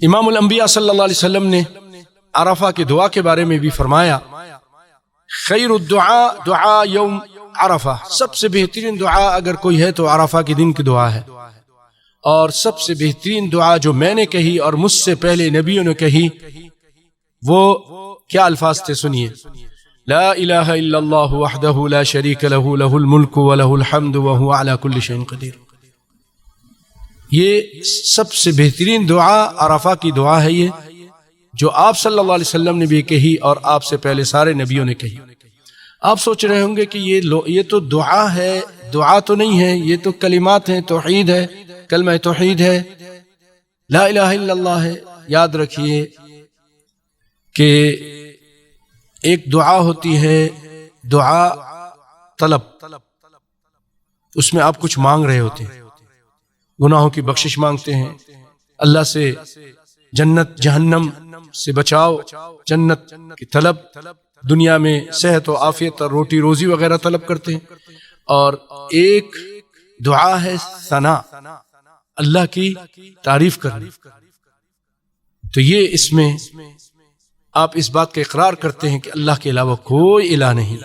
امام الانبیاء صلی اللہ علیہ وسلم نے عرفہ کی دعا کے بارے میں بھی فرمایا خیر الدعاء دعاء یوم عرفہ، سب سے بہترین دعا اگر کوئی ہے تو عرفہ کے دن کی دعا ہے، اور سب سے بہترین دعا جو میں نے کہی اور مجھ سے پہلے نبیوں نے کہی وہ کیا الفاظ تھے سنیے، لا الہ الا اللہ وحدہ لا شریک لہ لہ الملک ولہ الحمد وہو علی کل شیء قدیر۔ یہ سب سے بہترین دعا عرفہ کی دعا ہے، یہ جو آپ صلی اللہ علیہ وسلم نے بھی کہی اور آپ سے پہلے سارے نبیوں نے کہی۔ آپ سوچ رہے ہوں گے کہ یہ تو دعا ہے، دعا تو نہیں ہے، یہ تو کلمات ہیں، توحید ہے، کلمہ توحید ہے، لا الہ الا اللہ ہے۔ یاد رکھیے کہ ایک دعا ہوتی ہے دعا طلب، اس میں آپ کچھ مانگ رہے ہوتے ہیں، گناہوں کی بخشش مانگتے ہیں، اللہ سے جنت جہنم سے بچاؤ، جنت کی طلب، دنیا میں صحت و عافیت اور روٹی روزی وغیرہ طلب کرتے ہیں۔ اور ایک دعا ہے ثنا، اللہ کی تعریف کرنا، تو یہ اس میں آپ اس بات کا اقرار کرتے ہیں کہ اللہ کے علاوہ کوئی الہ نہیں،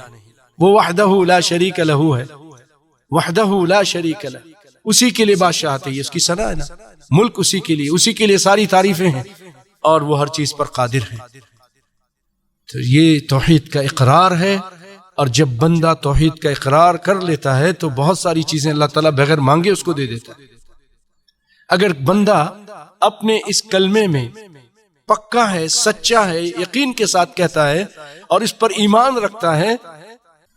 وہ وحدہ لا شریک لہ ہے، وحدہ لا شریک لہ، اسی کے لیے بادشاہت ہے، یہ اس کی ثنا ہے نا، ملک اسی کے لیے ساری تعریفیں ہیں، اور وہ ہر چیز پر قادر ہے۔ تو یہ توحید کا اقرار ہے، اور جب بندہ توحید کا اقرار کر لیتا ہے تو بہت ساری چیزیں اللہ تعالیٰ بغیر مانگے اس کو دے دیتا ہے۔ اگر بندہ اپنے اس کلمے میں پکا ہے، سچا ہے، یقین کے ساتھ کہتا ہے اور اس پر ایمان رکھتا ہے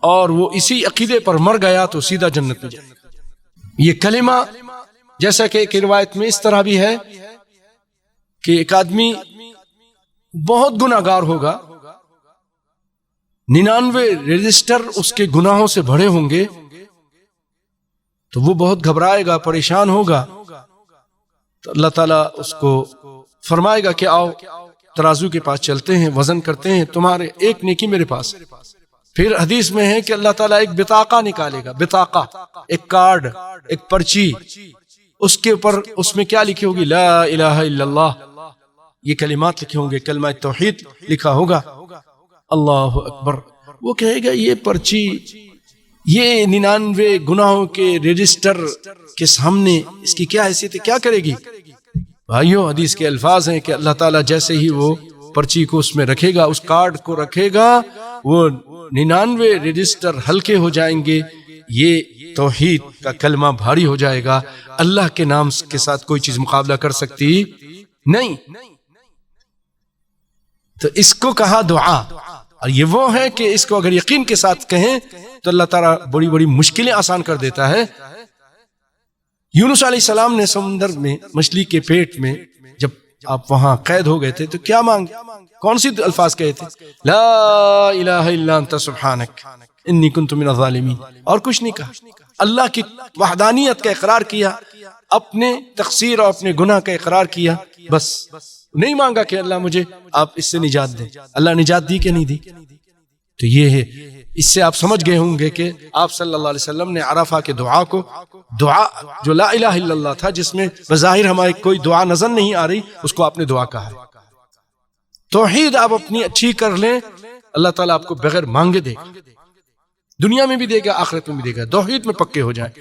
اور وہ اسی عقیدے پر مر گیا تو سیدھا جنت میں جائے۔ یہ کلمہ جیسا کہ ایک روایت میں اس طرح بھی ہے کہ ایک آدمی بہت گناہگار ہوگا، 99 رجسٹر اس کے گناہوں سے بھرے ہوں گے، تو وہ بہت گھبرائے گا، پریشان ہوگا، تو اللہ تعالیٰ اس کو فرمائے گا کہ آؤ ترازو کے پاس چلتے ہیں، وزن کرتے ہیں، تمہارے ایک نیکی میرے پاس۔ پھر حدیث میں ہے کہ اللہ تعالیٰ ایک بطاقہ نکالے گا، بطاقہ، ایک کارڈ، ایک پرچی، اس کے اوپر اس میں کیا لکھی ہوگی؟ لا الہ الا اللہ، یہ کلمات لکھے ہوں گے، کلمہ توحید لکھا ہوگا۔ اللہ اکبر، وہ کہے گا یہ پرچی، یہ 99 گناہوں کے رجسٹر کے سامنے اس کی کیا حیثیت ہے، کیا کرے گی؟ بھائیو، حدیث کے الفاظ ہیں کہ اللہ تعالیٰ جیسے ہی وہ پرچی کو اس میں رکھے گا، اس کارڈ کو رکھے گا، وہ 99 رجسٹر ہلکے ہو جائیں گے، یہ توحید کا کلمہ بھاری ہو جائے گا، اللہ کے نام کے ساتھ کوئی چیز مقابلہ کر سکتی نہیں۔ تو اس کو کہا دعا، اور یہ وہ ہے کہ اس کو اگر یقین کے ساتھ کہیں تو اللہ تعالیٰ بڑی بڑی مشکلیں آسان کر دیتا ہے۔ یونس علیہ السلام نے سمندر میں مچھلی کے پیٹ میں جب آپ وہاں قید ہو گئے تھے تو کیا مانگے، کون سی الفاظ کہے تھے؟ لا الہ الا انت سبحانک انی کنت من الظالمین، اور کچھ نہیں کہا۔ اللہ کی وحدانیت کا اقرار کیا، اپنے تقصیر اور اپنے گناہ کا اقرار کیا، بس نہیں مانگا کہ اللہ مجھے آپ اس سے نجات دیں۔ اللہ نجات دی کہ نہیں دی؟ تو یہ ہے، اس سے آپ سمجھ گئے ہوں گے کہ آپ صلی اللہ علیہ وسلم نے عرفہ کے دعا کو، دعا جو لا الہ الا اللہ تھا، جس میں بظاہر ہماری کوئی دعا نظر نہیں آ رہی، اس کو آپ نے دعا کہا ہے۔ توحید آپ اپنی اچھی کر لیں، اللہ تعالیٰ آپ کو بغیر مانگے دے گا، دنیا میں بھی دے گا، آخرت میں بھی دے گا، توحید میں پکے ہو جائیں۔